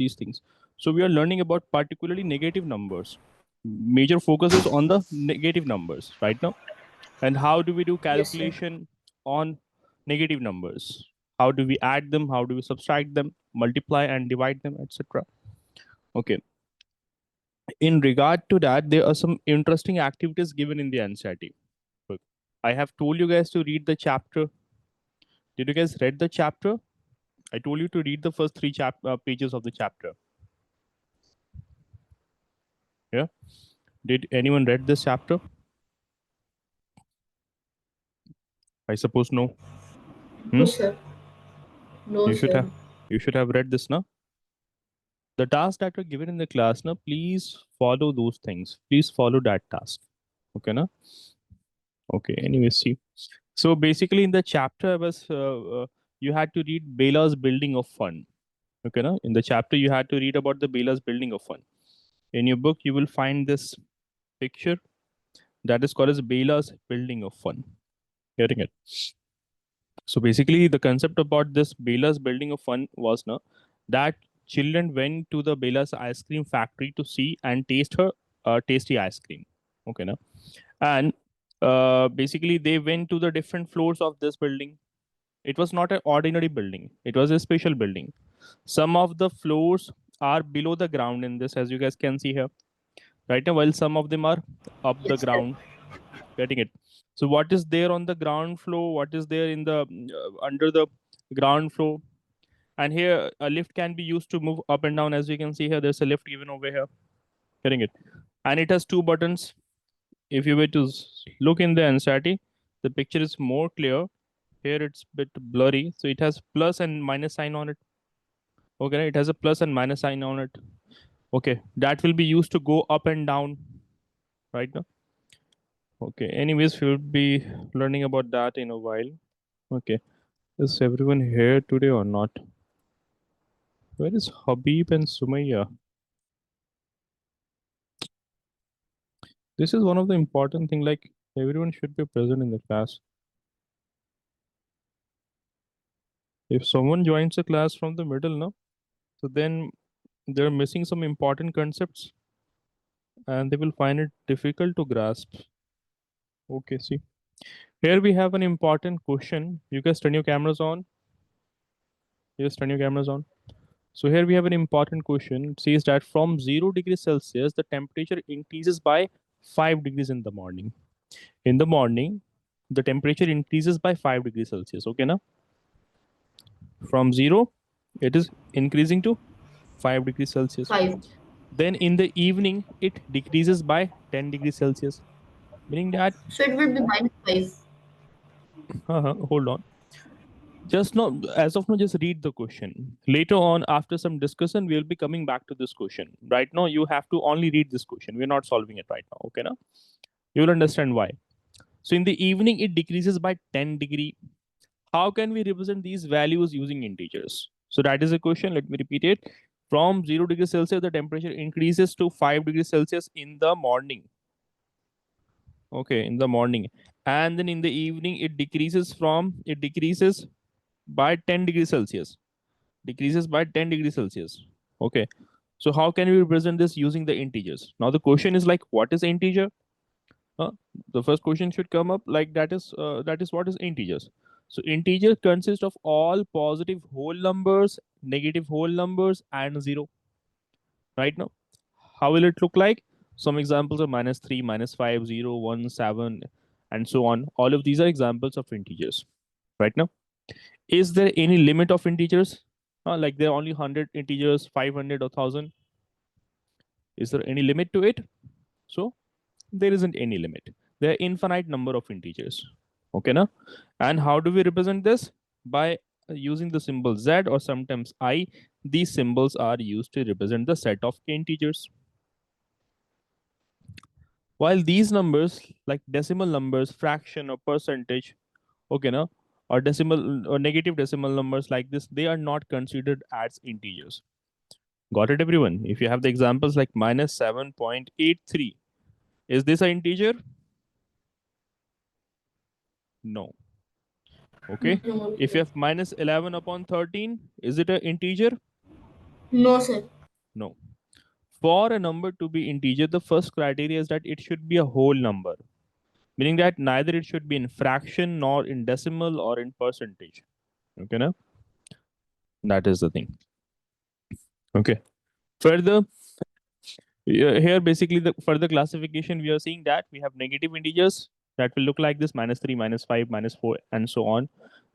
these things. So we are learning about particularly negative numbers. Major focus is on the negative numbers right now. And how do we do Yes, sir. calculation on negative numbers? How do we add them? How do we subtract them, multiply and divide them, etc.? Okay. In regard to that, there are some interesting activities given in the NCERT. Look, I have told you guys to read the chapter. Did you guys read the chapter? I told you to read the first three pages of the chapter. Yeah. Did anyone read this chapter? I suppose no. No, Hmm? sir. No, You should sir. have. You should have read this now. The tasks that were given in the class now, please follow those things. Please follow that task. Okay, na? Okay. Anyway, see. So basically, in the chapter, you had to read Bela's Building of Fun. Okay, na? In the chapter, you had to read about the Bela's Building of Fun. In your book, you will find this picture that is called as Bela's Building of Fun. Hearing it. So basically, the concept about this Bela's Building of Fun was now that children went to the Bela's ice cream factory to see and taste her tasty ice cream. Okay, now and basically they went to the different floors of this building. It was not an ordinary building; it was a special building. Some of the floors are below the ground in this, as you guys can see here, right now, while some of them are up the Yes, sir. ground. Getting it? So what is there on the ground floor? What is there in the under the ground floor? And here a lift can be used to move up and down. As you can see here, there's a lift given over here. Getting it? And it has two buttons. If you were to look in the NCERT, the picture is more clear. Here it's a bit blurry, so it has plus and minus sign on it. Okay, it has a plus and minus sign on it. Okay, that will be used to go up and down right now. Okay, anyways, we'll be learning about that in a while. Okay, is everyone here today or not? Where is Habib and Sumaya? This is one of the important thing. Like everyone should be present in the class. If someone joins the class from the middle, no, so then they're missing some important concepts, and they will find it difficult to grasp. Okay, see here we have an important question. You guys turn your cameras on. Yes, turn your cameras on. So here we have an important question. It says that from 0 degrees Celsius, the temperature increases by 5 degrees in the morning. In the morning, the temperature increases by 5 degrees Celsius. Okay, now from 0, it is increasing to 5 degrees Celsius. 5. Then in the evening, it decreases by 10 degrees Celsius. Meaning that, So it will be -5. hold on. Just now, as of now, just read the question. Later on, after some discussion, we'll be coming back to this question. Right now, you have to only read this question. We're not solving it right now. Okay, now you will understand why. So in the evening, it decreases by 10 degree. How can we represent these values using integers? So that is a question. Let me repeat it. From 0 degrees Celsius, the temperature increases to 5 degrees Celsius in the morning. Okay, in the morning. And then in the evening, it decreases by 10 degrees Celsius. Decreases by 10 degrees Celsius. Okay. So how can we represent this using the integers? Now the question is like, what is integer? Uh, the first question should come up like that is what is integers. So integer consists of all positive whole numbers, negative whole numbers, and zero. Right now, how will it look like? Some examples are -3, -5, 0, 1, 7, and so on. All of these are examples of integers. Right now, is there any limit of integers? Like there are only 100 integers, 500 or 1000. Is there any limit to it? So there isn't any limit. There are infinite number of integers. Okay, now, and how do we represent this? By using the symbol z or sometimes I. These symbols are used to represent the set of integers. While these numbers, like decimal numbers, fraction or percentage, okay, now, or decimal or negative decimal numbers like this, they are not considered as integers. Got it, everyone? If you have the examples like -7.83, is this an integer? No. Okay. No, If you have -11 upon 13, is it an integer? No, sir. No. For a number to be integer, the first criteria is that it should be a whole number, meaning that neither it should be in fraction nor in decimal or in percentage. Okay, now that is the thing. Okay. Further, here basically the further classification we are seeing that we have negative integers that will look like this: -3, -5, -4, and so on.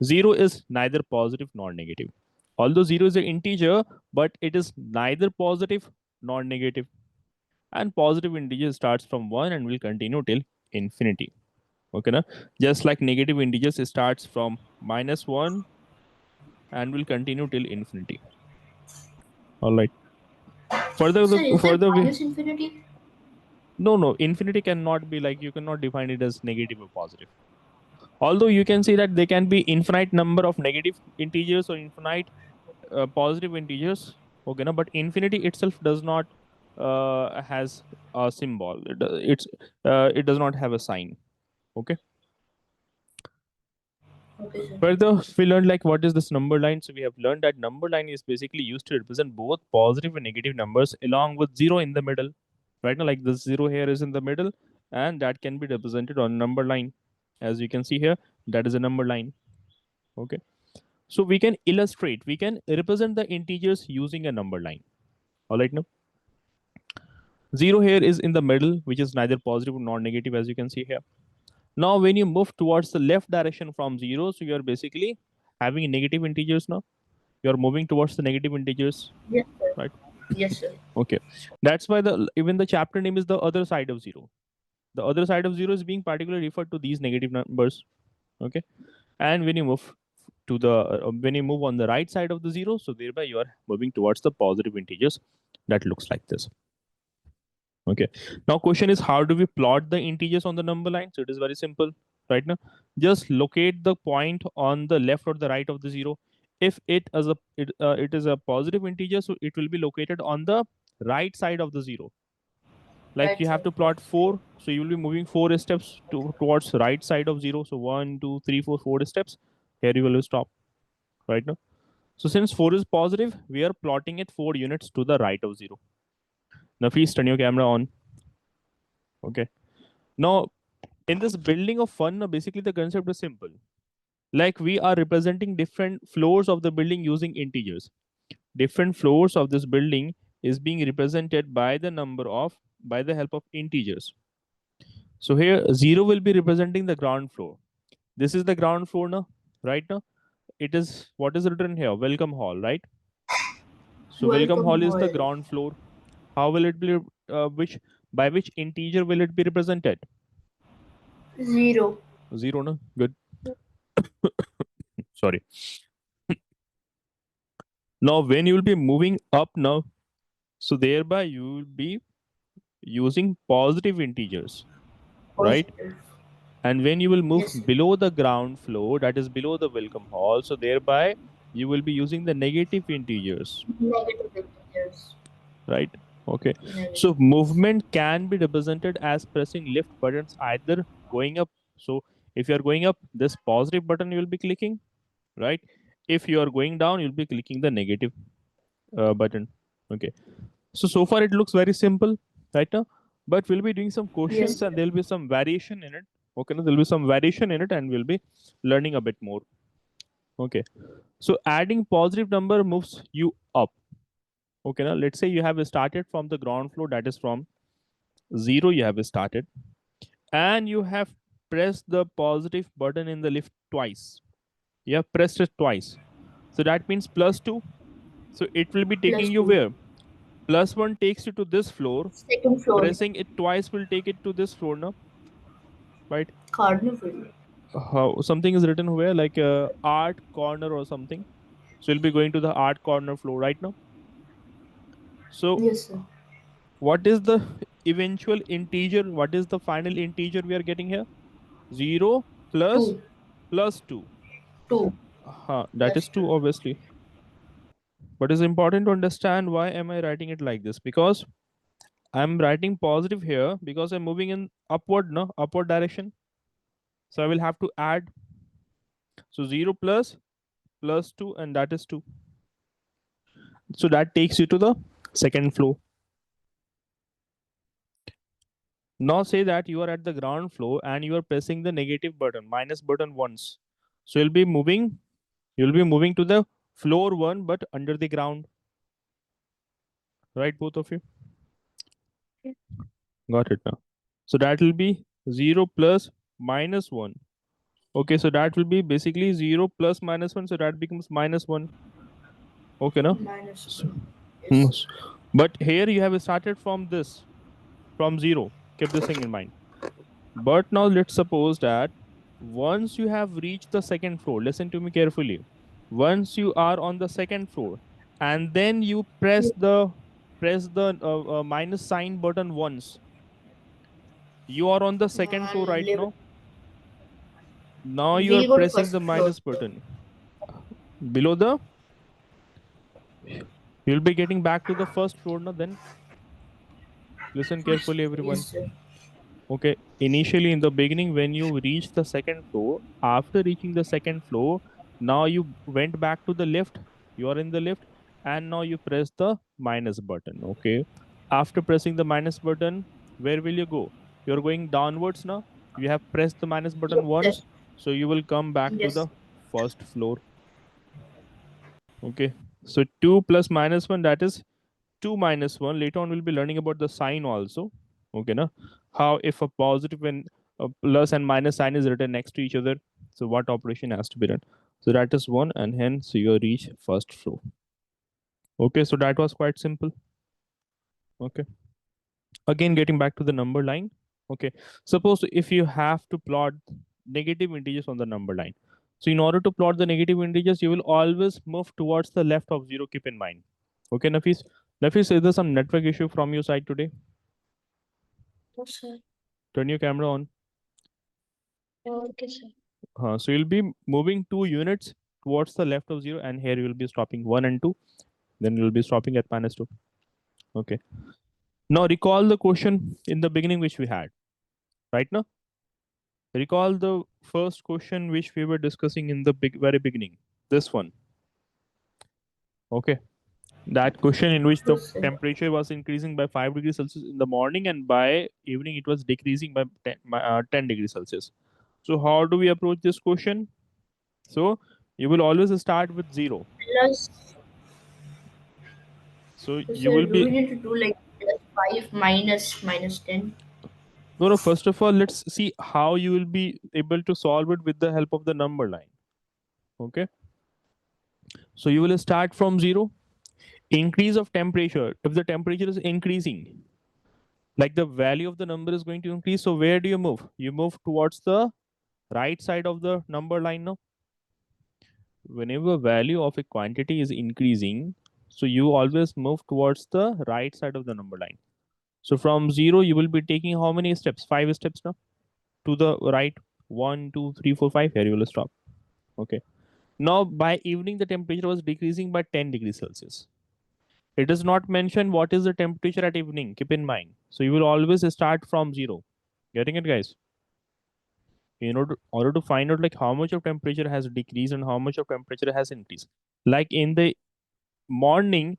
0 is neither positive nor negative. Although 0 is an integer, but it is neither positive nor negative. And positive integer starts from 1 and will continue till infinity. Okay, na? Just like negative integers starts from -1 and will continue till infinity. All right. Further, Sir, is that further we minus infinity? no, infinity cannot be like, you cannot define it as negative or positive. Although you can say that there can be infinite number of negative integers or infinite positive integers. Okay, no, but infinity itself does not has a symbol. It does not have a sign. Okay. Okay, sir. Further, we learned like what is this number line. So we have learned that number line is basically used to represent both positive and negative numbers along with zero in the middle. Right now, like the zero here is in the middle, and that can be represented on number line. As you can see here, that is a number line. Okay. So we can illustrate, we can represent the integers using a number line. All right, now. Zero here is in the middle, which is neither positive nor negative, as you can see here. Now, when you move towards the left direction from zero, so you are basically having negative integers now. You are moving towards the negative integers, Yes, sir. right? Yes, sir. Okay. That's why the even the chapter name is the other side of zero. The other side of zero is being particularly referred to these negative numbers. Okay. And when you move to the when you move on the right side of the zero, so thereby you are moving towards the positive integers. That looks like this. Okay. Now question is, how do we plot the integers on the number line? So it is very simple. Right now, just locate the point on the left or the right of the zero. If it is a positive integer, so it will be located on the right side of the zero. Like Right, you have sir. to plot Yes. 4, so you will be moving 4 steps towards right side of zero. So 1, 2, 3, 4, 4 steps. Here you will stop. Right now. So since 4 is positive, we are plotting it 4 units to the right of zero. Now please turn your camera on. Okay. Now, in this building of fun, basically the concept is simple. Like we are representing different floors of the building using integers. Different floors of this building is being represented by by the help of integers. So here 0 will be representing the ground floor. This is the ground floor now, right now. It is what is written here, welcome hall, right? So welcome Welcome hall is the hall. ground floor. How will it be which by which integer will it be represented? 0. 0, no? Good. Sorry. Now, when you will be moving up now, so thereby you will be using positive integers, right? Positive. And when you will move Yes, sir. below the ground floor, that is below the welcome hall, so thereby you will be using the negative integers, Negative integers. right? Okay. Negative So integers. movement can be represented as pressing lift buttons, either going up. So if you are going up, this positive button you will be clicking, right? If you are going down, you'll be clicking the negative button. Okay. So far it looks very simple, right now, but we'll be doing some Yes, questions and sir. there'll be some variation in it. Okay, now there'll be some variation in it and we'll be learning a bit more. Okay, so adding positive number moves you up. Okay, now let's say you have started from the ground floor, that is from 0 you have started, and you have pressed the positive button in the lift twice. You have pressed it twice. So that means +2. So it will be Plus taking you 2. where? +1 takes you to this floor. Second floor. Pressing it twice will take it to this floor now, right? Carnival. How something is written where, like art corner or something. So you'll be going to the art corner floor right now. So Yes, sir. what is the eventual integer? What is the final integer we are getting here? 0 plus 2. +2. 2. That That's is 2 true. obviously. But it's important to understand why am I writing it like this? Because I'm writing positive here because I'm moving in upward, no, upward direction. So I will have to add. So 0 plus +2, and that is 2. So that takes you to the second floor. Now say that you are at the ground floor and you are pressing the negative button, minus button once. So you'll be moving to the floor 1 but under the ground. Right, both of you? Got it now. So that will be 0 plus minus 1. Okay, so that will be basically 0 plus minus 1. So that becomes minus 1. Okay, no? Minus So, 1. Yes. but here you have started from this, from 0. Keep this thing in mind. But now let's suppose that once you have reached the second floor, listen to me carefully. Once you are on the second floor and then you Yes. press the minus sign button once, you are on the second floor right Level. now. Now you are We'll go to pressing first the floor. minus button. Below the, you'll be getting back to the first floor now. Then listen First. carefully, everyone. Yes, sir. Okay, initially in the beginning, when you reach the second floor, after reaching the second floor, now you went back to the lift. You are in the lift, and now you press the minus button. Okay, after pressing the minus button, where will you go? You're going downwards now. You have pressed the minus button Yes, sir. once, so you will come back to Yes. the first floor. Okay, so 2 plus minus 1, that is 2 minus 1. Later on we'll be learning about the sign also. Okay, na, how if a positive and a plus and minus sign is written next to each other, so what operation has to be done. So that is 1, and hence you reach first floor. Okay, so that was quite simple. Okay, again getting back to the number line. Okay, suppose if you have to plot negative integers on the number line, so in order to plot the negative integers you will always move towards the left of 0. Keep in mind. Okay, Nafis, is there some network issue from your side today? No, sir. Turn your camera on. Okay, sir. So you'll be moving 2 units towards the left of 0, and here you will be stopping 1 and 2. Then you'll be stopping at minus 2. Okay. Now recall the question in the beginning which we had. Right now? Recall the first question which we were discussing in the very beginning. This one. Okay. That question in which the Yes, sir. temperature was increasing by 5 degrees Celsius in the morning, and by evening it was decreasing by 10 degrees Celsius. So how do we approach this question? So you will always start with 0. Plus. So So, you sir, will do we be, need to do like plus 5 minus 10? no, first of all, let's see how you will be able to solve it with the help of the number line. Okay. So you will start from 0. Increase of temperature. If the temperature is increasing, like the value of the number is going to increase. So where do you move? You move towards the right side of the number line now. Whenever value of a quantity is increasing, so you always move towards the right side of the number line. So from 0, you will be taking how many steps? 5 steps now to the right. 1, 2, 3, 4, 5. Here you will stop. Okay. Now by evening, the temperature was decreasing by 10 degrees Celsius. It does not mention what is the temperature at evening. Keep in mind. So you will always start from 0. Getting it, guys? Order to find out like how much of temperature has decreased and how much of temperature has increased. Like in the morning,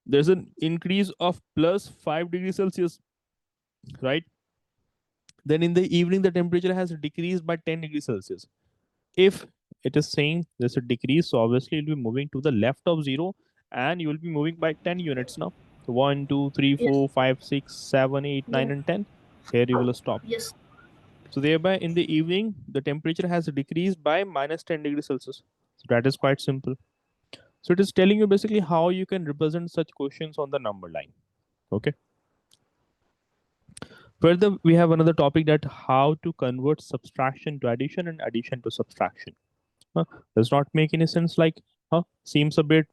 there's an increase of plus 5 degrees Celsius, right? Then in the evening, the temperature has decreased by 10 degrees Celsius. If it is saying there's a decrease, so obviously you'll be moving to the left of 0, and you will be moving by 10 units now. So 1, 2, 3, Yes. 4, 5, 6, 7, 8, 9, Yeah. and 10. Here you will stop. Yes. So thereby in the evening, the temperature has decreased by minus 10 degrees Celsius. So that is quite simple. So it is telling you basically how you can represent such questions on the number line. Okay. Further, we have another topic that how to convert subtraction to addition and addition to subtraction. Does not make any sense. Like, seems a bit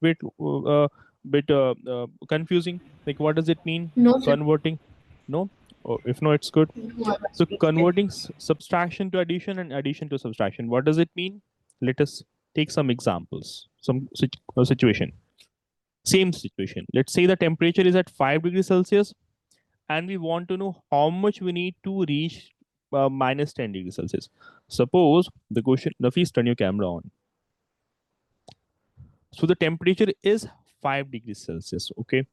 confusing. Like, what does it mean? No, sir. Converting? No. Oh, if no, it's good. No, So I'm converting subtraction to addition and addition to subtraction. What does it mean? Let us take some examples. Some situation. Same situation. Let's say the temperature is at 5 degrees Celsius, and we want to know how much we need to reach minus 10 degrees Celsius. Suppose the question, Nafis, turn your camera on. So the temperature is 5 degrees Celsius. Okay.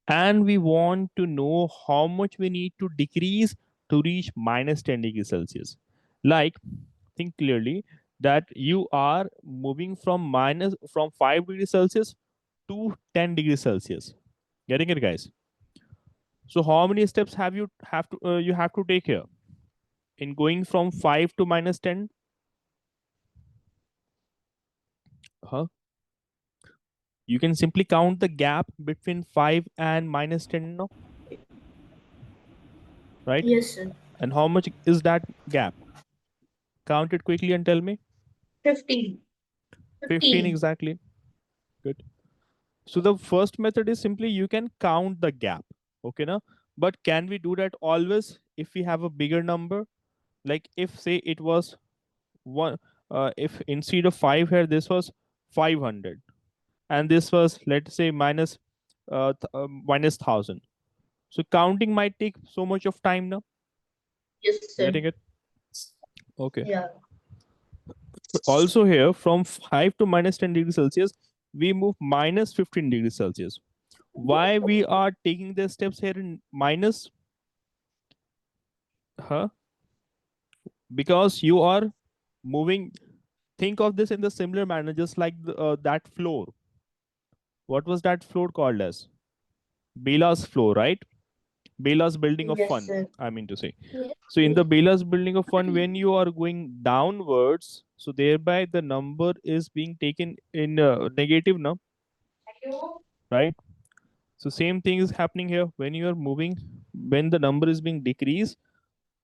And we want to know how much we need to decrease to reach minus 10 degrees Celsius. Like, think clearly that you are moving from 5 degrees Celsius to 10 degrees Celsius. Getting it, guys? So how many steps you have to take here in going from 5 to minus 10? Huh? You can simply count the gap between 5 and minus 10 now, right? Yes, sir. And how much is that gap? Count it quickly and tell me. 15. 15 15. exactly. Good. So the first method is simply you can count the gap. Okay, now, but can we do that always if we have a bigger number? Like if say it was one, if instead of 5 here, this was 500, and this was, let's say, minus 1000. So counting might take so much of time now. Yes, sir. Getting it? Okay. Yeah. Also here, from 5 to minus 10 degrees Celsius, we move minus 15 degrees Celsius. Why we are taking the steps here in minus? Huh? Because you are moving. Think of this in the similar manner, just like that floor. What was that floor called as? Bela's floor, right? Bela's building of Yes, fun, sir. I mean to say. Yeah. So in the Bela's building of fun, when you are going downwards, so thereby the number is being taken in negative now, right? So same thing is happening here when you are moving, when the number is being decreased.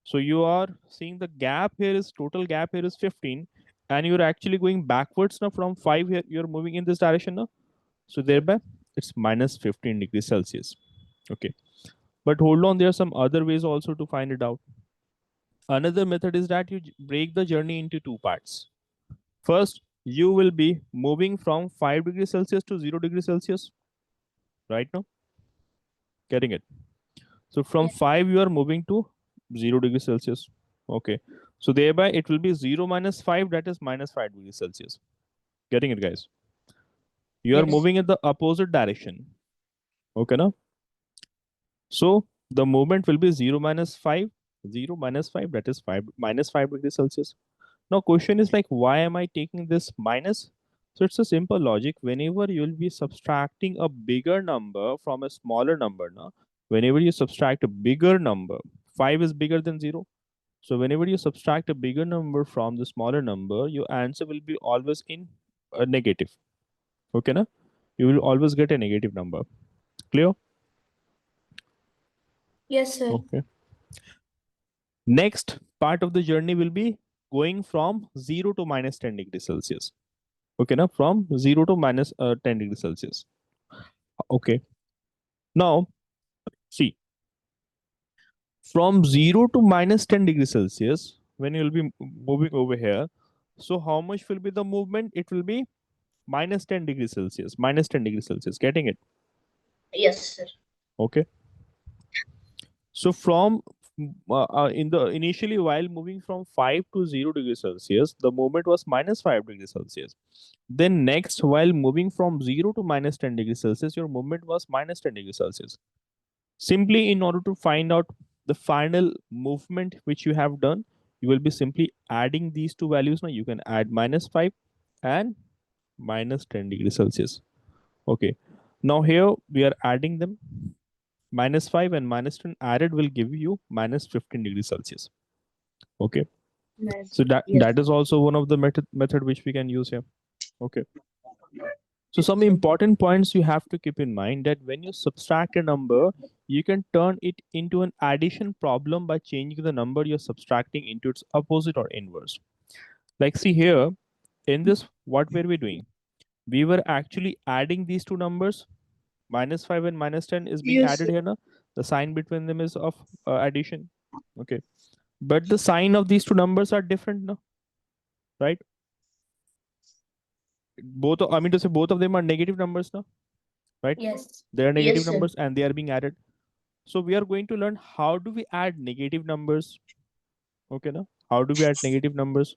So you are seeing the gap here is total gap here is 15, and you're actually going backwards now from 5 here. You're moving in this direction now. So thereby it's minus 15 degrees Celsius. Okay. But hold on, there are some other ways also to find it out. Another method is that you break the journey into two parts. First, you will be moving from 5 degrees Celsius to 0 degrees Celsius. Right now? Getting it? So from Yeah. 5, you are moving to 0 degrees Celsius. Okay. So thereby it will be 0 minus 5, that is minus 5 degrees Celsius. Getting it, guys? You are Yes. moving in the opposite direction. Okay, now? So the movement will be 0 minus 5, 0 minus 5, that is 5 minus 5 degrees Celsius. Now question is like, why am I taking this minus? So it's a simple logic. Whenever you'll be subtracting a bigger number from a smaller number, now, whenever you subtract a bigger number, 5 is bigger than 0. So whenever you subtract a bigger number from the smaller number, your answer will be always in a negative. Okay, na? You will always get a negative number. Clear? Yes, sir. Okay. Next part of the journey will be going from 0 to minus 10 degrees Celsius. Okay, now from 0 to minus 10 degrees Celsius. Okay. Now, see, from 0 to minus 10 degrees Celsius, when you'll be moving over here, so how much will be the movement? It will be minus 10 degrees Celsius, minus 10 degrees Celsius. Getting it? Yes, sir. Okay. So from in the initially while moving from 5 to 0 degrees Celsius, the movement was minus 5 degrees Celsius. Then next, while moving from 0 to minus 10 degrees Celsius, your movement was minus 10 degrees Celsius. Simply in order to find out the final movement which you have done, you will be simply adding these two values. Now you can add minus 5 and minus 10 degrees Celsius. Okay. Now here we are adding them. Minus 5 and minus 10 added will give you minus 15 degrees Celsius. Okay. Nice. So that Yes. that is also one of the method which we can use here. Okay. So some important points you have to keep in mind that when you subtract a number, you can turn it into an addition problem by changing the number you're subtracting into its opposite or inverse. Like see here, in this, what were we doing? We were actually adding these two numbers. Minus 5 and minus 10 is being Yes, added sir. here now. The sign between them is of addition. Okay. But the sign of these two numbers are different now, right? I mean to say both of them are negative numbers now, right? Yes. They are negative Yes, sir. numbers and they are being added. So we are going to learn how do we add negative numbers. Okay, now how do we add negative numbers?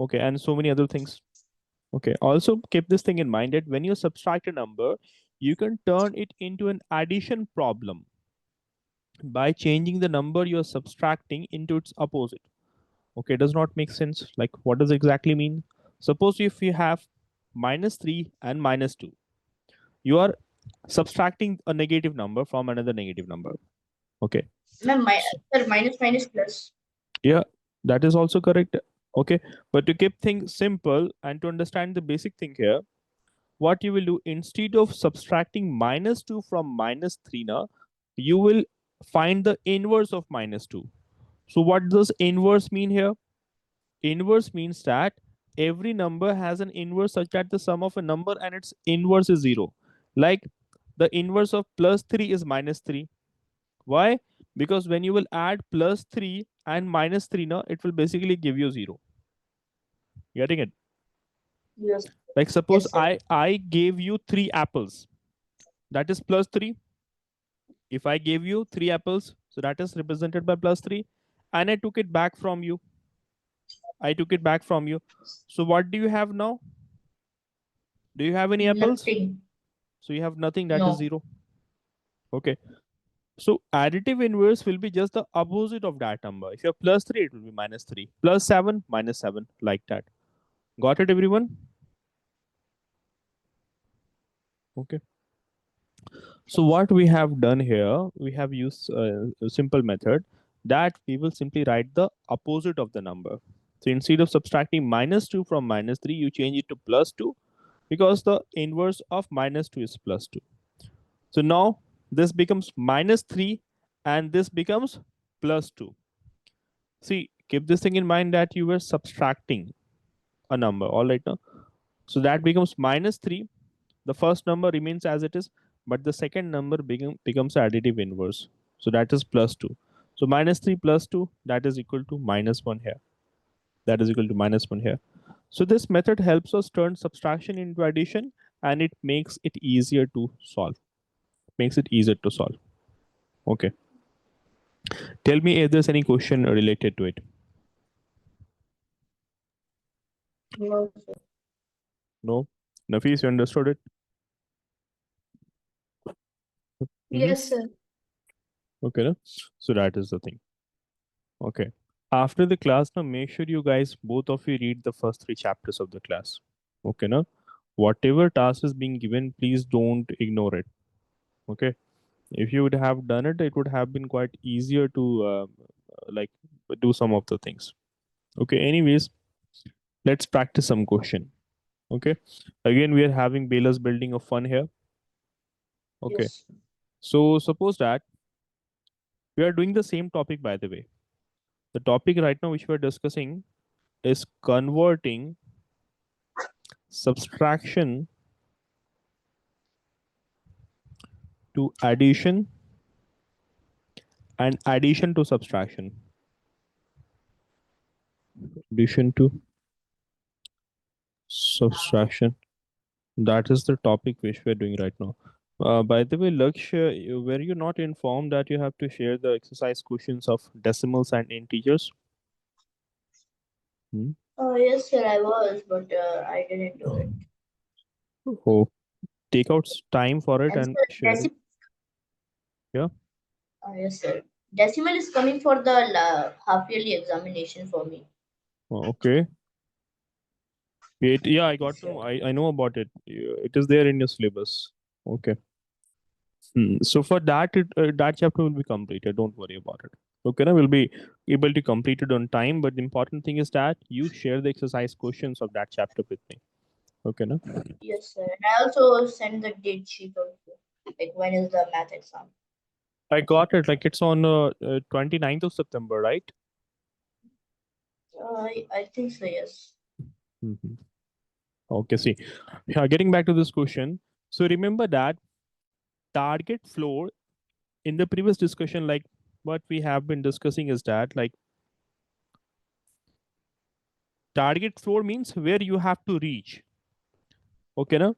Okay, and so many other things. Okay. Also keep this thing in mind that when you subtract a number, you can turn it into an addition problem by changing the number you're subtracting into its opposite. Okay, does not make sense. Like, what does it exactly mean? Suppose if you have -3 and -2, you are subtracting a negative number from another negative number. Okay. Ma'am, So, sir, minus minus plus. yeah, that is also correct. Okay. But to keep things simple and to understand the basic thing here, what you will do instead of subtracting -2 from -3 now, you will find the inverse of -2. So what does inverse mean here? Inverse means that every number has an inverse such that the sum of a number and its inverse is 0. Like the inverse of +3 is -3. Why? Because when you will add +3 and -3 now, it will basically give you 0. Getting it? Yes. Like suppose Yes, sir. I gave you 3 apples. That is +3. If I gave you 3 apples, so that is represented by +3, and I took it back from you. I took it back from you. So what do you have now? Do you have any apples? Nothing. So you have nothing, that is No. 0. Okay. So additive inverse will be just the opposite of that number. If you have +3, it will be -3. +7, -7, like that. Got it, everyone? Okay. So what we have done here, we have used a simple method that we will simply write the opposite of the number. So instead of subtracting -2 from -3, you change it to +2 because the inverse of -2 is +2. So now this becomes -3 and this becomes +2. See, keep this thing in mind that you were subtracting a number. All right now. So that becomes -3. The first number remains as it is, but the second number becomes additive inverse. So that is +2. So -3 plus 2, that is equal to -1 here. That is equal to -1 here. So this method helps us turn subtraction into addition and it makes it easier to solve. Makes it easier to solve. Okay. Tell me if there's any question related to it. No, sir. No? Nafis, you understood it? Yes, sir. Okay. No? So that is the thing. Okay. After the class, now make sure you guys, both of you, read the first 3 chapters of the class. Okay. Now, whatever task is being given, please don't ignore it. Okay. If you would have done it, it would have been quite easier to like do some of the things. Okay. Anyways, let's practice some question. Okay. Again, we are having Bela's building of fun here. Okay. Yes. So suppose that we are doing the same topic, by the way. The topic right now which we are discussing is converting subtraction to addition and addition to subtraction. Addition to subtraction. That is the topic which we're doing right now. By the way, Lakshya, were you not informed that you have to share the exercise questions of decimals and integers? Hmm? Yes, sir, I was, but I didn't do it. Oh, take out time for it And and sir, share it. Yeah. yes, sir. Decimal is coming for the half yearly examination for me. Okay. Yeah, I got Yes, to know. sir. I know about it. It is there in your syllabus. Okay. So for that, that chapter will be completed. Don't worry about it. Okay, now we'll be able to complete it on time. But the important thing is that you share the exercise questions of that chapter with me. Okay, now Yes, sir. And I also send the date sheet also. Like when is the math exam? I got it. Like it's on 29th of September, right? I think so, yes. Mhm. Okay, see, yeah, getting back to this question. So remember that target floor in the previous discussion, like what we have been discussing is that like target floor means where you have to reach. Okay, now,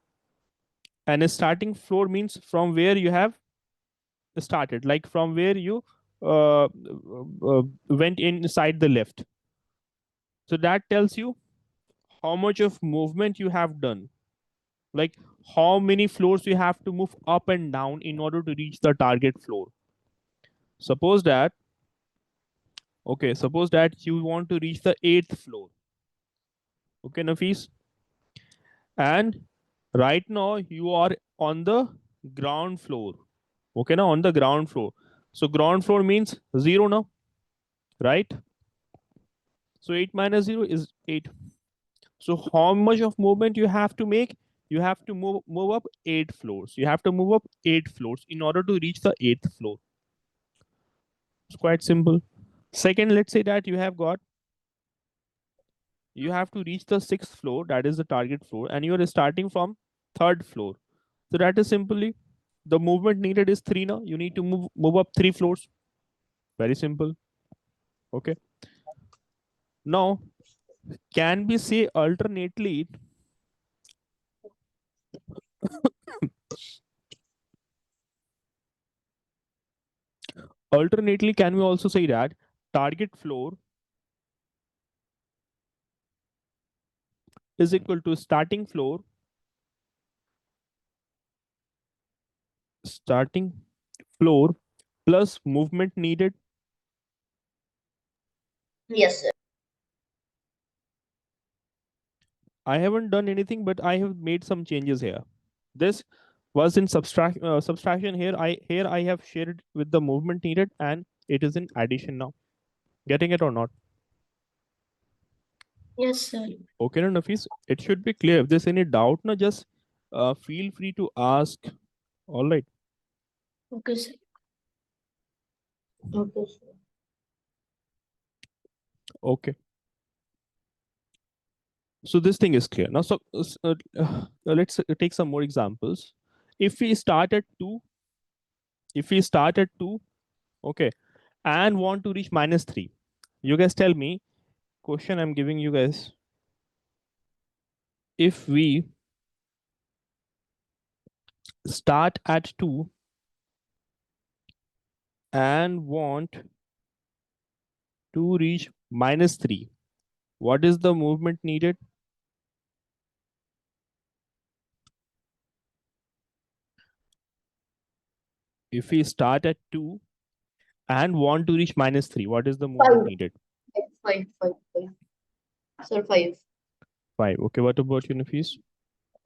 and a starting floor means from where you have started, like from where you went inside the left. So that tells you how much of movement you have done, like how many floors you have to move up and down in order to reach the target floor. Suppose that, okay, suppose that you want to reach the 8th floor. Okay, Nafis, and right now you are on the ground floor. Okay, now on the ground floor, so ground floor means 0 now, right? So 8 minus 0 is 8. So how much of movement you have to make? You have to move up 8 floors. You have to move up 8 floors in order to reach the 8th floor. It's quite simple. Second, let's say that you have to reach the 6th floor, that is the target floor, and you are starting from 3rd floor. So that is simply the movement needed is 3 now. You need to move up 3 floors. Very simple. Okay. Now, can we say alternately alternately can we also say that target floor is equal to starting floor plus movement needed? Yes, sir. I haven't done anything, but I have made some changes here. This was in subtraction. Here I have shared with the movement needed, and it is in addition now. Getting it or not? Yes, sir. Okay, no, Nafis, it should be clear. If there's any doubt, no, just feel free to ask. All right. Okay, sir. Okay, sir. Okay. So this thing is clear now. So let's take some more examples. If we start at 2, okay, and want to reach -3, you guys tell me. Question I'm giving you guys: if we start at 2 and want to reach -3, what is the movement needed? If we start at 2 and want to reach -3, what is the movement Five. needed? Five. Sir, 5. 5. Okay, what about you, Nafis?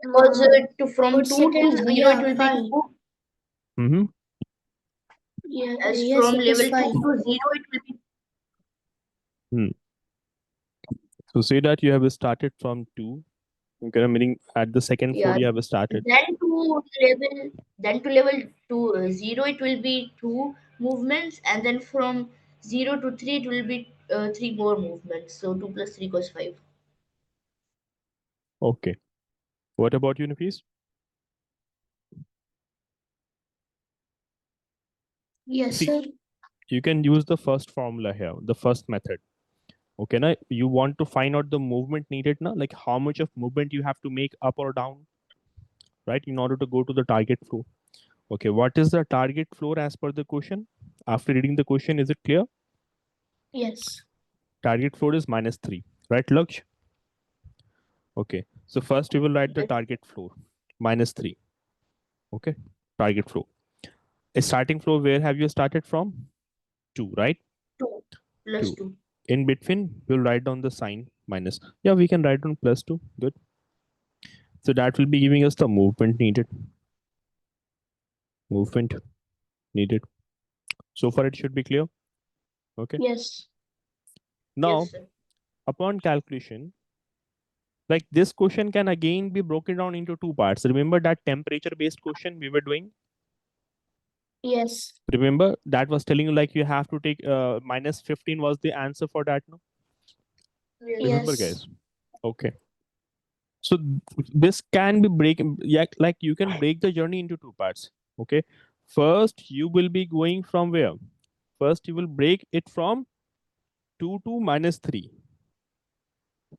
Because from Would 2 sit to in, 0, it yeah, will be 5. 2. Mm-hmm. Yeah, As yes, from it is level 2 5. to 0, it will be. Hmm. So say that you have started from 2. Okay, meaning at the second floor Yeah. you have started. Then to level 2, 0, it will be 2 movements. And then from 0 to 3, it will be 3 more movements. So 2 plus 3 equals 5. Okay. What about you, Nafis? Yes, See, sir. you can use the first formula here, the first method. Okay, now you want to find out the movement needed now, like how much of movement you have to make up or down, right, in order to go to the target floor. Okay, what is the target floor as per the question? After reading the question, is it clear? Yes. Target floor is -3, right, Laksh? Okay, so first we will write the Yes. target floor, -3. Okay, target floor. A starting floor, where have you started from? 2, right? 2 plus 2. 2. In between, we'll write down the sign minus. Yeah, we can write down +2. Good. So that will be giving us the movement needed. Movement needed. So far, it should be clear. Okay. Yes. Now, Yes, sir. upon calculation, like this question can again be broken down into 2 parts. Remember that temperature based question we were doing? Yes. Remember that was telling you like you have to take -15 was the answer for that. No? Yes. Remember, Yes. guys? Okay. So this can be yeah, like you can break the journey into 2 parts. Okay. First, you will be going from where? First, you will break it from 2 to -3.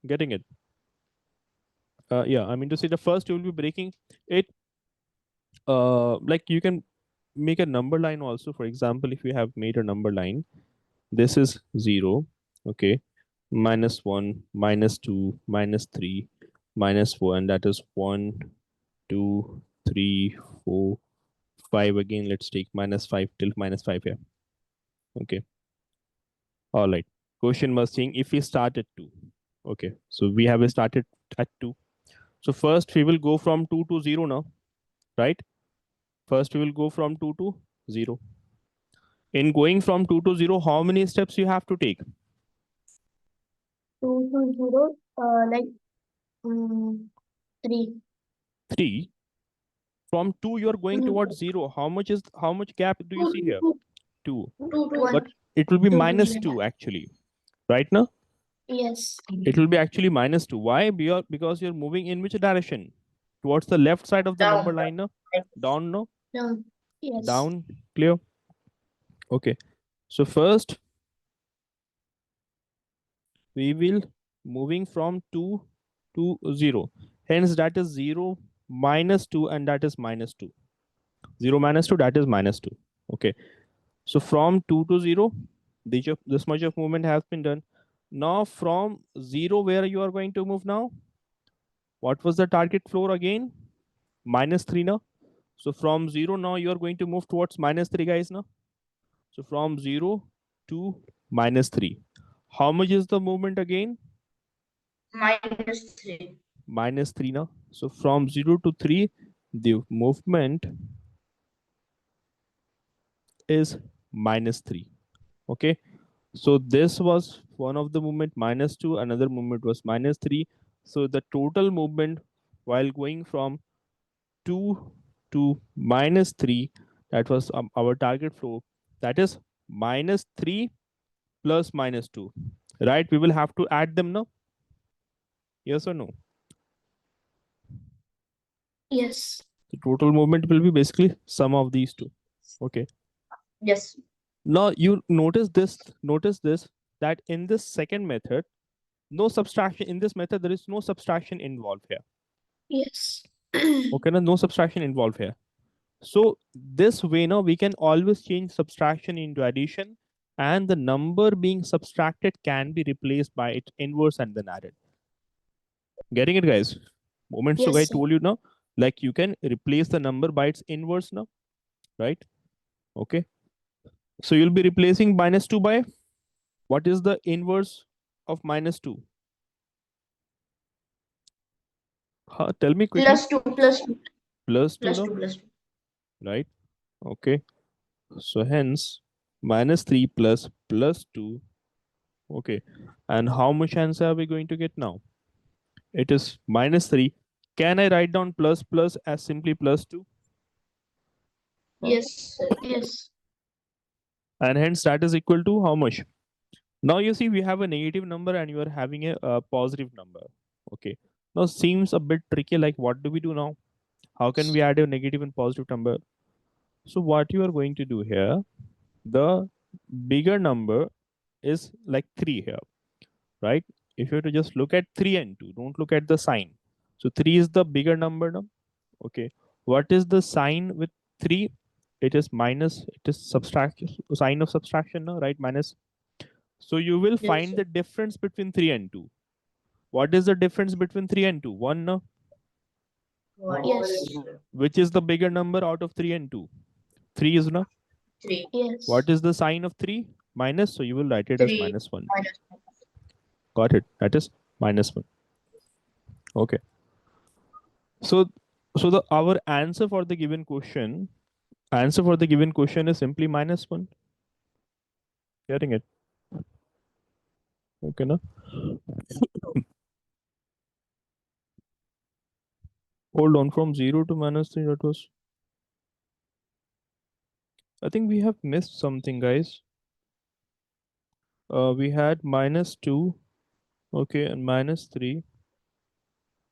Getting it? Yeah, I mean to say the first you will be breaking it. Like you can make a number line also. For example, if you have made a number line, this is 0. Okay. -1, -2, -3, -1. That is 1, 2, 3, 4, 5 again. Let's take -5 till -5 here. Okay. All right. Question was saying if we start at 2. Okay. So we have started at 2. So first we will go from 2 to 0 now, right? First we will go from 2 to 0. In going from 2 to 0, how many steps you have to take? 2 to 0, like 3. 3. From 2 you are going towards 0. How much gap do you see here? 2. 2 to 1. But it will be 2 to minus 0. 2 actually. Right now? Yes. It will be actually -2. Why? Because you're moving in which direction? Towards the left side of the number down. line, no? Down, no? No. Yes. Down. Clear? Okay. So first we will moving from 2 to 0. Hence that is 0 -2 and that is -2. 0 -2, that is -2. Okay. So from 2 to 0, this much of movement has been done. Now from 0, where you are going to move now? What was the target floor again? -3 now. So from 0 now you are going to move towards -3 guys now. So from 0 to -3. How much is the movement again? -3. -3 now. So from 0 to 3, the movement is -3. Okay. So this was one of the movement -2, another movement was -3. So the total movement while going from 2 to -3, that was our target flow. That is -3 plus -2. Right? We will have to add them now. Yes or no? Yes. The total movement will be basically sum of these two. Okay. Yes. Now you notice this, that in this second method, no subtraction. In this method, there is no subtraction involved here. Yes. Okay, no subtraction involved here. So this way now we can always change subtraction into addition, and the number being subtracted can be replaced by its inverse and then added. Getting it, guys? Moments ago I Yes, sir. told you now, like you can replace the number by its inverse now, right? Okay. So you'll be replacing -2 by what is the inverse of -2? Tell me quickly. +2, +2, +2 now, +2, +2. right? Okay. So hence -3 plus +2. Okay. And how much answer are we going to get now? It is -3. Can I write down plus plus as simply +2? Yes, sir. Yes. And hence that is equal to how much? Now you see we have a negative number and you are having a positive number. Okay. Now seems a bit tricky. Like what do we do now? How can we add a negative and positive number? So what you are going to do here, the bigger number is like 3 here, right? If you were to just look at 3 and 2, don't look at the sign. So 3 is the bigger number now. Okay. What is the sign with 3? It is minus, it is subtraction, sign of subtraction now, right? Minus. So you will Yes, find sir. the difference between 3 and 2. What is the difference between 3 and 2? 1 now. Yes. Which is the bigger number out of 3 and 2? 3 is now. 3. Yes. What is the sign of 3? Minus. So you will write it as 3 -1. minus Got it. That is -1. Okay. So the our answer for the given question is simply -1. Getting it? Okay, no? Hold on, from 0 to -3, that was. I think we have missed something, guys. We had -2, okay, and -3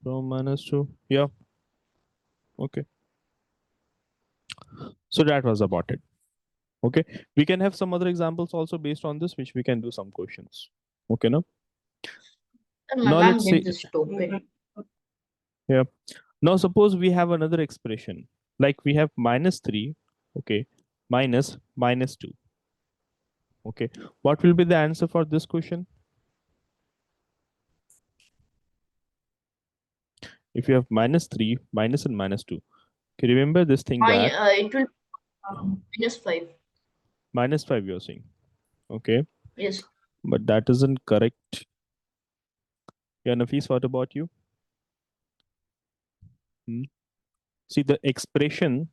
from -2. Yeah. Okay. So that was about it. Okay. We can have some other examples also based on this, which we can do some questions. Okay, no? Sir, my Now mom let's did say, this stupid. yeah. Now suppose we have another expression, like we have -3, okay, minus -2. Okay. What will be the answer for this question? If you have -3, minus and -2. Okay, remember this thing that It will -5. -5 you're saying. Okay, Yes. but that isn't correct. Yeah, Nafis, what about you? Hmm? See the expression,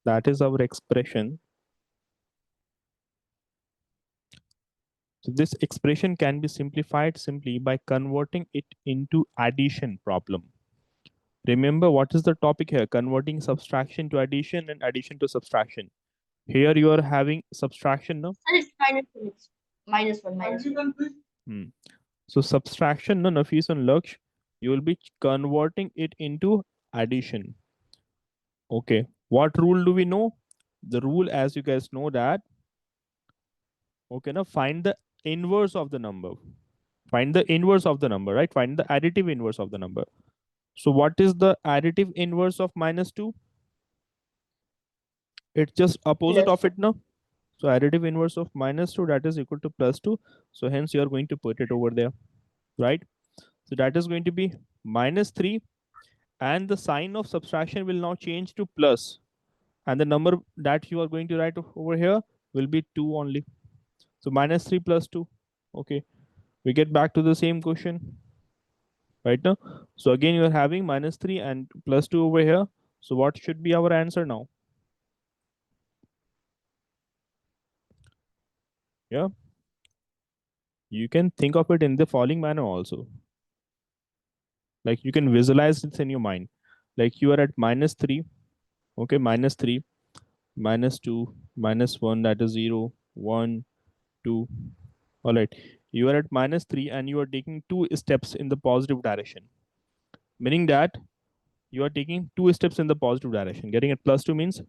that is our expression. So this expression can be simplified simply by converting it into addition problem. Remember what is the topic here? Converting subtraction to addition and addition to subtraction. Here you are having subtraction, no? And it's -1. It's -1, -1. Hmm. So subtraction, no, Nafis and Laksh, you will be converting it into addition. Okay. What rule do we know? The rule, as you guys know that, okay, now find the inverse of the number. Find the inverse of the number, right? Find the additive inverse of the number. So what is the additive inverse of -2? It's just opposite of Plus. it now. So additive inverse of -2, that is equal to +2. So hence you are going to put it over there, right? So that is going to be -3, and the sign of subtraction will now change to plus, and the number that you are going to write over here will be 2 only. So -3 plus 2. Okay, we get back to the same question right now. So again you are having -3 and +2 over here. So what should be our answer now? Yeah, you can think of it in the following manner also. Like you can visualize it in your mind. Like you are at -3. Okay, -3, -2, -1, that is 0, 1, 2. All right, you are at -3 and you are taking 2 steps in the positive direction, meaning that you are taking 2 steps in the positive direction. Getting at +2 means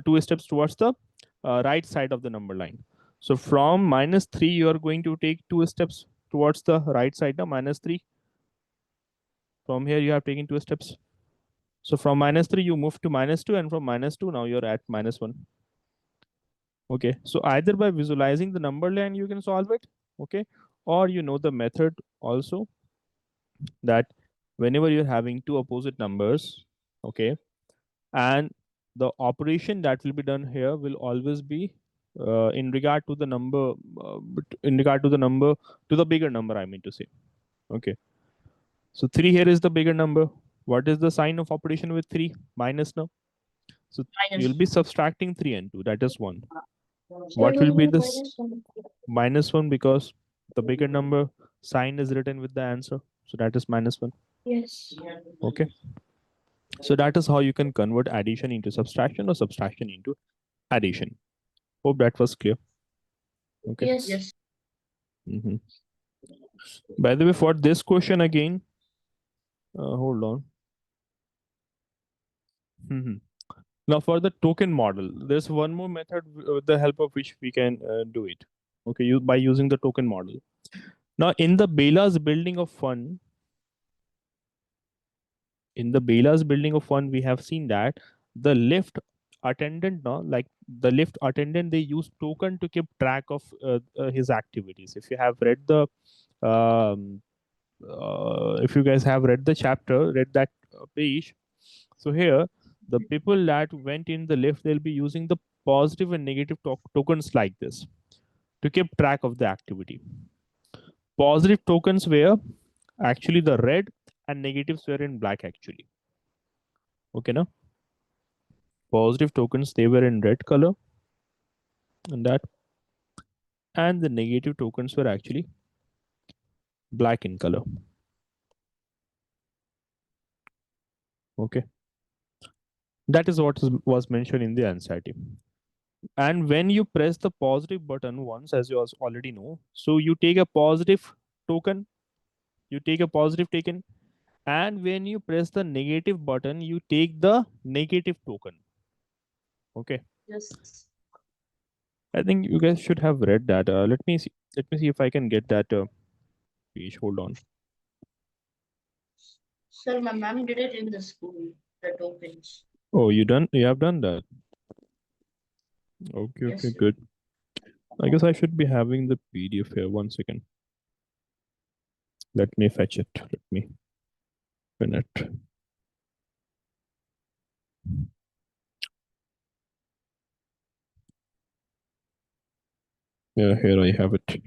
2 steps towards the right side of the number line. So from -3 you are going to take 2 steps towards the right side now. -3, from here you have taken 2 steps. So from -3 you move to -2, and from -2 now you're at -1. Okay, so either by visualizing the number line you can solve it. Okay, or you know the method also, that whenever you're having two opposite numbers, okay, and the operation that will be done here will always be in regard to the number, in regard to the number, to the bigger number, I mean to say. Okay, so 3 here is the bigger number. What is the sign of operation with 3? Minus now. So you'll Minus. be subtracting 3 and 2, that is 1. So What it will will be be this? -1. -1, because the bigger number sign is written with the answer, so that is -1. Yes. Okay, so that is how you can convert addition into subtraction or subtraction into addition. Hope that was clear. Okay. Yes. Yes. Mhm. By the way, for this question again, hold on. Mhm. Now for the token model, there's one more method with the help of which we can do it. Okay, by using the token model. Now in the Bela's building of fun, we have seen that the lift attendant, now like the lift attendant, they use token to keep track of his activities. If you have read the if you guys have read the chapter, read that page, so here the people that went in the lift, they'll be using the positive and negative tokens like this to keep track of the activity. Positive tokens were actually the red, and negatives were in black actually. Okay, now positive tokens, they were in red color, and that, and the negative tokens were actually black in color. Okay, that is what was mentioned in the anxiety. And when you press the positive button once, as you already know, so you take a positive token, you take a positive token, and when you press the negative button, you take the negative token. Okay, Yes. I think you guys should have read that. Let me see if I can get that page. Hold on. Sir, my ma'am did it in the school, the tokens. Oh, you have done that. Okay, Yes, okay, sir. good. I guess I should be having the PDF here. One second. Let me fetch it. minute. Yeah, here I have it.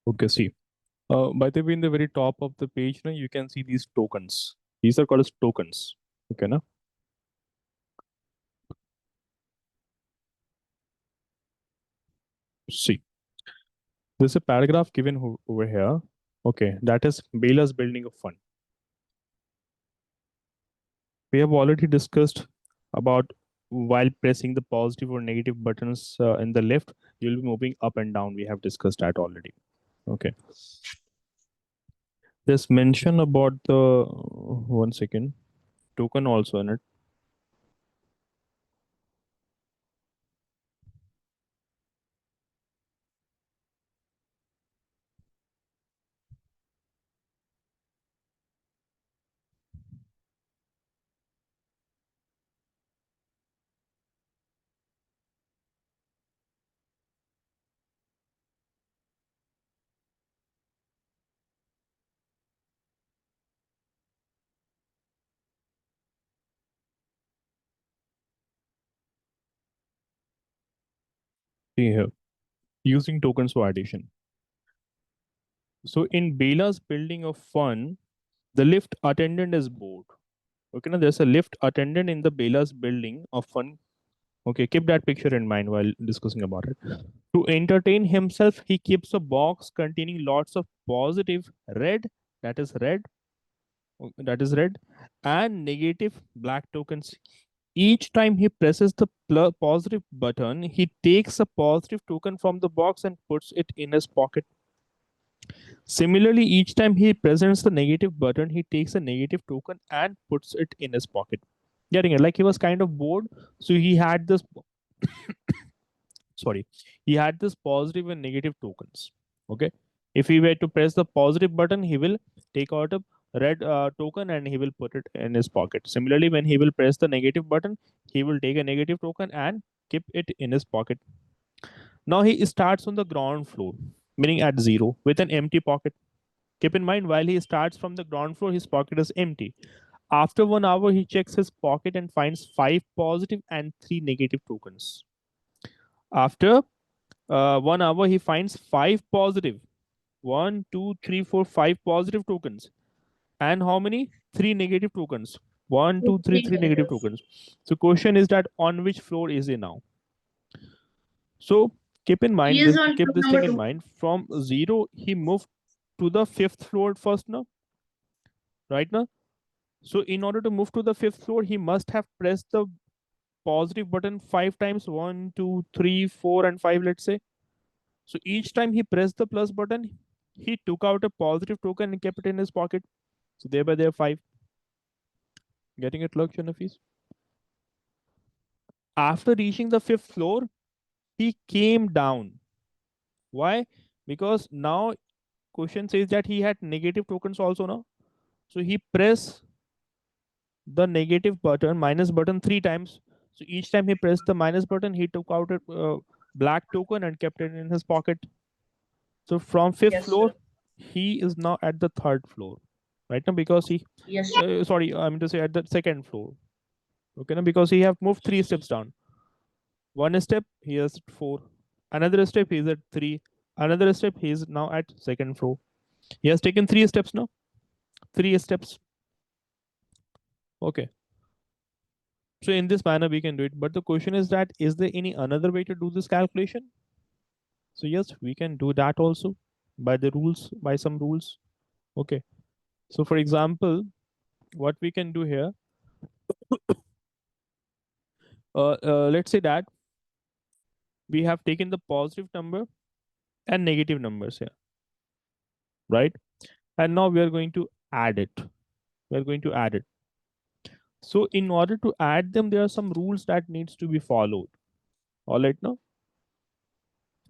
Okay, see. By the way, in the very top of the page, now you can see these tokens. These are called as tokens. Okay, now see. There's a paragraph given over here. Okay, that is Baylor's building of fund. We have already discussed about while pressing the positive or negative buttons in the left, you'll be moving up and down. We have discussed that already. Okay. There's mention about the 1 second token also in it. See here, using tokens for addition. So in Bela's building of fun, the lift attendant is bored. Okay, now there's a lift attendant in the Bela's building of fun. Okay, keep that picture in mind while discussing about it. To entertain himself, he keeps a box containing lots of positive red, that is red, red, and negative black tokens. Each time he presses the positive button, he takes a positive token from the box and puts it in his pocket. Similarly, each time he presents the negative button, he takes a negative token and puts it in his pocket. Getting it? Like he was kind of bored, so he had this. Sorry, he had this positive and negative tokens. Okay, if he were to press the positive button, he will take out a red token and he will put it in his pocket. Similarly, when he will press the negative button, he will take a negative token and keep it in his pocket. Now he starts on the ground floor, meaning at zero, with an empty pocket. Keep in mind, while he starts from the ground floor, his pocket is empty. After 1 hour, he checks his pocket and finds 5 positive and 3 negative tokens. After 1 hour, he finds 5 positive. 1, 2, 3, 4, 5 positive tokens. And how many? 3 negative tokens. One, two, three, Three three negative negatives. tokens. So question is that on which floor is he now? So keep in He mind is this, on keep floor this thing number in 2. mind. From zero, he moved to the fifth floor first now, right now. So in order to move to the fifth floor, he must have pressed the positive button 5 times. 1, 2, 3, 4, and 5, let's say. So each time he pressed the plus button, he took out a positive token and kept it in his pocket. So thereby there are 5. Getting it, Lakshya Nafis? After reaching the fifth floor, he came down. Why? Because now question says that he had negative tokens also now. So he pressed the negative button, minus button 3 times. So each time he pressed the minus button, he took out a black token and kept it in his pocket. So from fifth Yes, floor, sir. he is now at the third floor, right now because he, Yes, sir. sorry, I mean to say at the second floor. Okay, now because he have moved 3 steps down. One step he is at 4, another step he is at 3, another step he is now at second floor. He has taken 3 steps now. 3 steps. Okay. So in this manner we can do it. But the question is that is there any another way to do this calculation? So yes, we can do that also by the rules, by some rules. Okay. So for example, what we can do here, let's say that we have taken the positive number and negative numbers here, right? and now we are going to add it. So in order to add them, there are some rules that needs to be followed. All right, now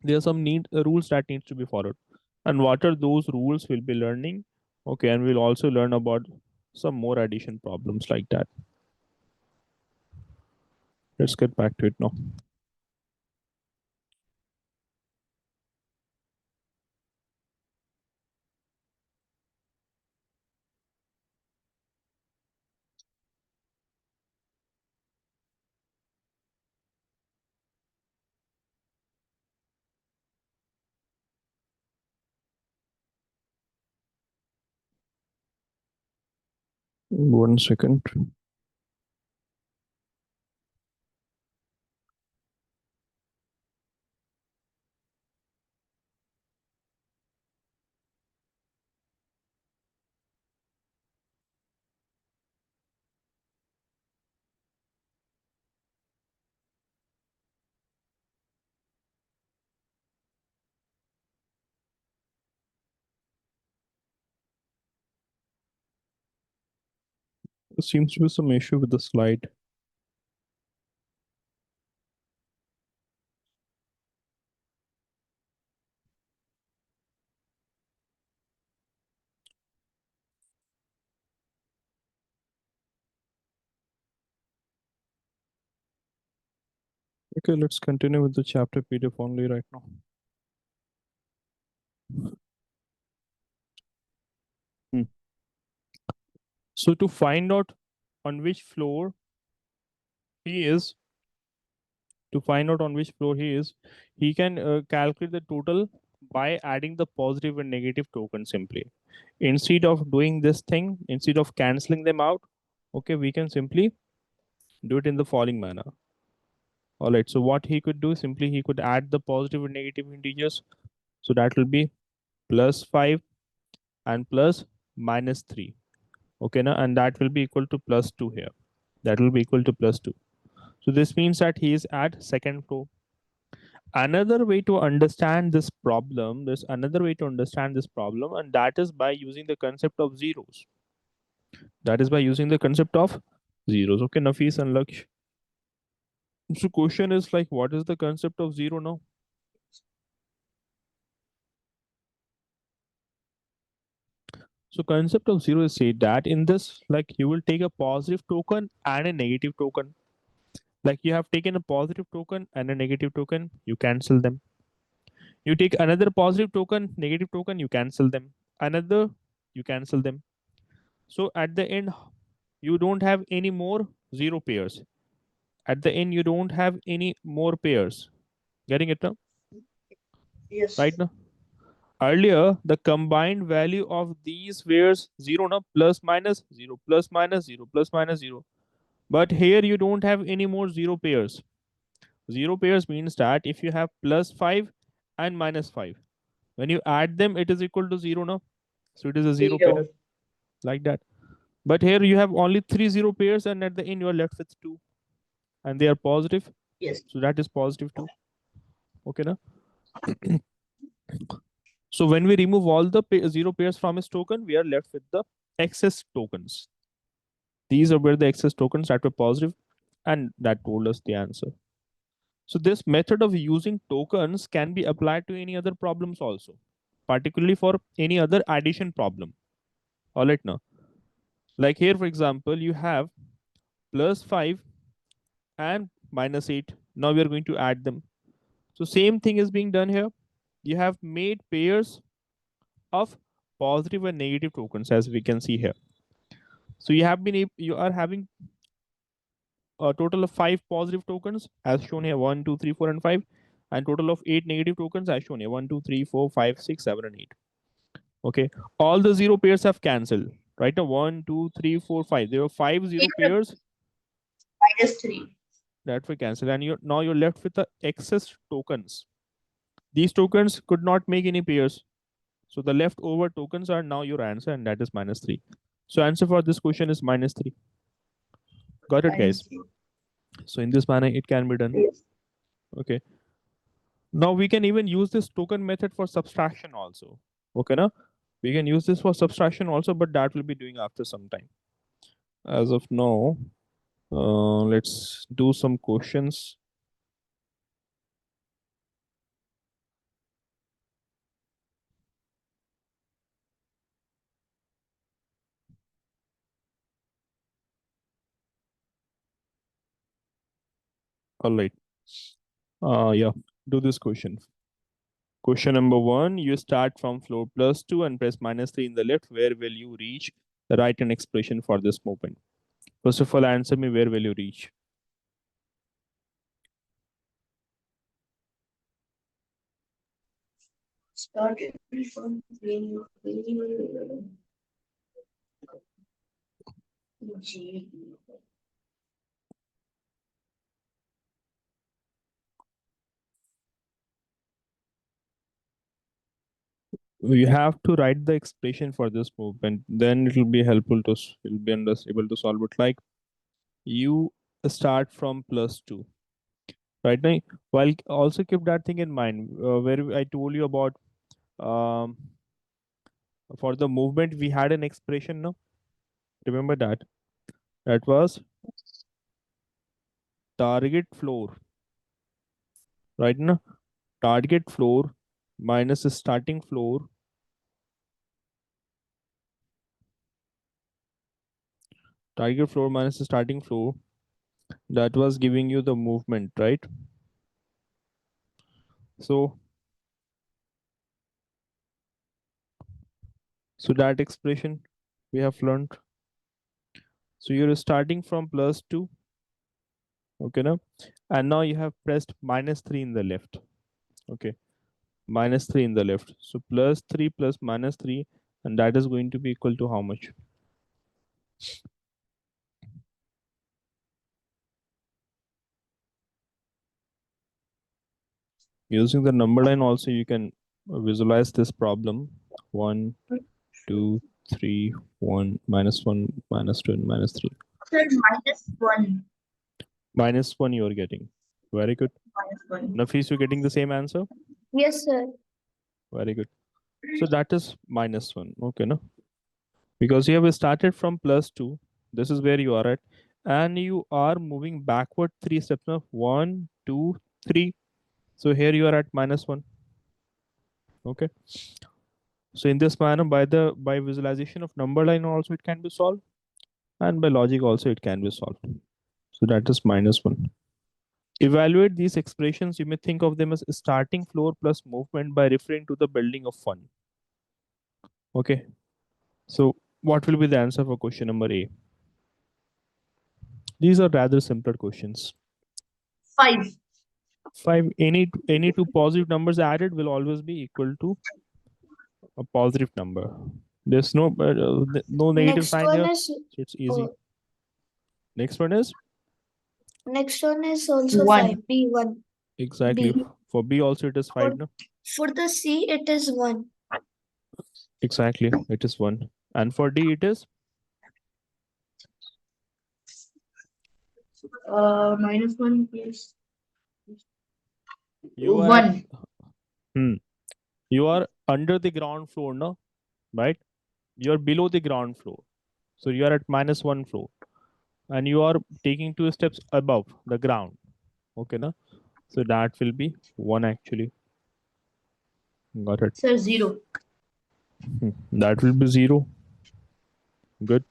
there are some rules that needs to be followed, and what are those rules we'll be learning. Okay, and we'll also learn about some more addition problems like that. Let's get back to it now. One second. There seems to be some issue with the slide. Okay, let's continue with the chapter PDF only right now. So to find out on which floor he is, he can calculate the total by adding the positive and negative token simply. Instead of doing this thing, instead of canceling them out, okay, we can simply do it in the following manner. All right, so what he could do, simply he could add the positive and negative integers. So that will be plus 5 and plus minus 3. Okay, now, and that will be equal to plus 2 here. That will be equal to plus 2. So this means that he is at second floor. Another way to understand this problem, and that is by using the concept of zeros. Okay, Nafis and Laksh. So question is like, what is the concept of zero now? So concept of zero is say that in this, like you will take a positive token and a negative token. Like you have taken a positive token and a negative token, you cancel them. You take another positive token, negative token, you cancel them. Another, you cancel them. So at the end, you don't have any more zero pairs. At the end, you don't have any more pairs. Getting it now? Right Yes. now? Earlier, the combined value of these pairs 0 now plus minus 0 plus minus 0 plus minus 0. But here you don't have any more zero pairs. Zero pairs means that if you have plus 5 and minus 5, when you add them, it is equal to 0 now. So it is a zero pair Zero. like that. But here you have only 3 0 pairs, and at the end you are left with 2, and they are positive. Yes. So that is positive 2. Okay, now. So when we remove all the zero pairs from his token, we are left with the excess tokens. These are where the excess tokens that were positive, and that told us the answer. So this method of using tokens can be applied to any other problems also, particularly for any other addition problem. All right, now, like here, for example, you have plus 5 and minus 8. Now we are going to add them. So same thing is being done here. You have made pairs of positive and negative tokens, as we can see here. So you are having a total of 5 positive tokens as shown here, 1, 2, 3, 4, and 5, and total of 8 negative tokens as shown here, 1, 2, 3, 4, 5, 6, 7, and 8. Okay, all the zero pairs have cancelled. Right now, 1, 2, 3, 4, 5. There are 5 zero Zero pairs minus 3. that were cancelled, and you're left with the excess tokens. These tokens could not make any pairs. So the leftover tokens are now your answer, and that is minus 3. So answer for this question is minus 3. Got it, Minus guys? 3. So in this manner, it can be done. Yes. Okay. Now we can even use this token method for subtraction also. Okay, now We can use this for subtraction also, but that will be doing after some time. As of now, let's do some questions. All right. Yeah, do this question. Question number 1, you start from floor +2 and press -3 in the left. Where will you reach the right hand expression for this movement? First of all, answer me, where will you reach? Started from G. You have to write the expression for this movement. Then it will be helpful to you'll be able to solve it. Like you start from +2, right? Now, while also keep that thing in mind, where I told you about um, for the movement we had an expression. No, remember that that was target floor, right? No, target floor minus starting floor. Target floor minus starting floor. That was giving you the movement, right? So that expression we have learned. So you're starting from +2, okay now, and now you have pressed -3 in the left, okay, -3 in the left. So +3 plus -3, and that is going to be equal to how much? Using the number line also you can visualize this problem. 1, 2, 3, 1, -1, -2, and -3. Sir, -1. -1 you are getting. Very good. -1. Nafis, you getting the same answer? Yes, sir. Very good. So that is -1, okay, no? Because you have started from +2. This is where you are at, and you are moving backward 3 steps now. 1, 2, 3. So here you are at -1. Okay. So in this manner, by visualization of number line also it can be solved, and by logic also it can be solved. So that is -1. Evaluate these expressions. You may think of them as starting floor plus movement by referring to the building of 1. Okay. So what will be the answer for question number A? These are rather simpler questions. 5. 5, any two positive numbers added will always be equal to a positive number. There's no negative Next sign one here, is so it's easy. oh, Next one is next one is also 1. 5. B1. exactly B. for B also it is 5. For No, for the C it is 1. exactly it is 1, and for D it is -1 plus you are at 1. you are under the ground floor, no, right? You are below the ground floor, so you are at -1 floor, and you are taking 2 steps above the ground. Okay, no, so that will be 1 actually. Got it. Sir, 0. That will be 0. Good.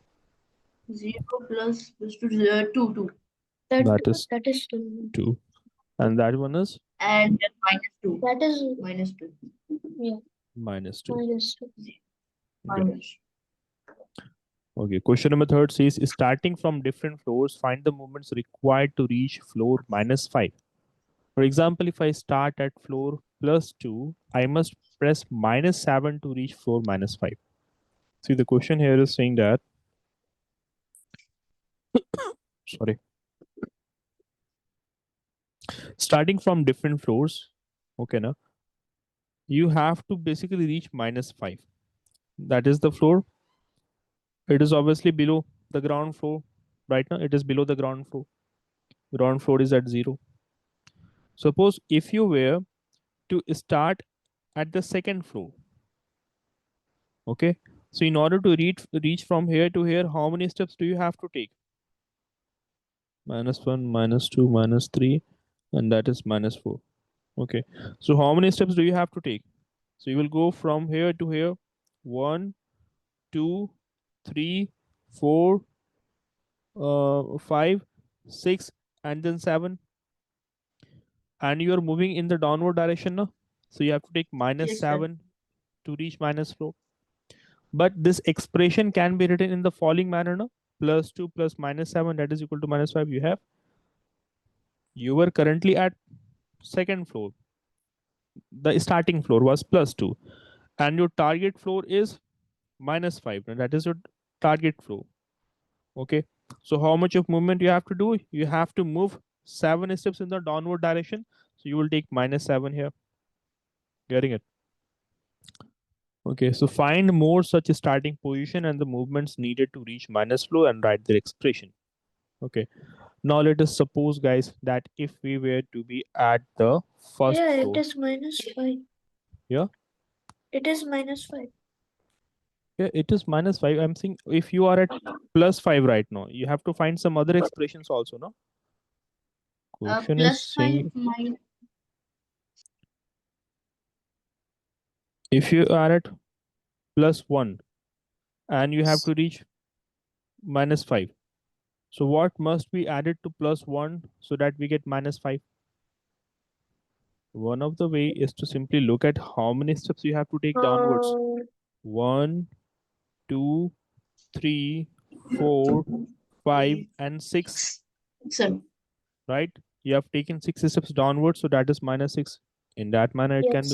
0 plus 2, 2, 2. That is That is 2. 2. And that one is And then -2. That is -2. yeah, -2. -2. Okay. Minus. Okay. Question number 3 says starting from different floors, find the movements required to reach floor -5. For example, if I start at floor +2, I must press -7 to reach floor -5. See, the question here is saying that, sorry, starting from different floors, okay, now you have to basically reach -5. That is the floor. It is obviously below the ground floor. Right now, it is below the ground floor. Ground floor is at 0. Suppose if you were to start at the second floor, Okay. So in order to reach from here to here, how many steps do you have to take? -1, -2, -3, and that is -4. Okay. So how many steps do you have to take? So you will go from here to here. 1, 2, 3, 4, 5, 6, and then 7. And you are moving in the downward direction now. So you have to take Yes, sir. -7 to reach -4. But this expression can be written in the following manner now. +2 plus -7, that is equal to -5. You were currently at second floor. The starting floor was +2, and your target floor is -5, and that is your target floor. Okay. So how much of movement you have to do? You have to move 7 steps in the downward direction. So you will take -7 here. Getting it? Okay. So find more such starting position and the movements needed to reach -flow and write their expression. Okay. Now let us suppose, guys, that if we were to be at the first Yeah, floor. it is -5. Yeah. It is -5. Yeah, it is -5. I'm saying if you are at +5 right now, you have to find some other expressions also, no? Question is +5 saying minus. if you are at +1 and you have to reach -5. So what must be added to +1 so that we get -5? One of the way is to simply look at how many steps you have to take downwards. 1, 2, 3, 4, 5, and 6. Sir. Right? You have taken 6 steps downwards, so that is -6. In that manner, it can be Yes.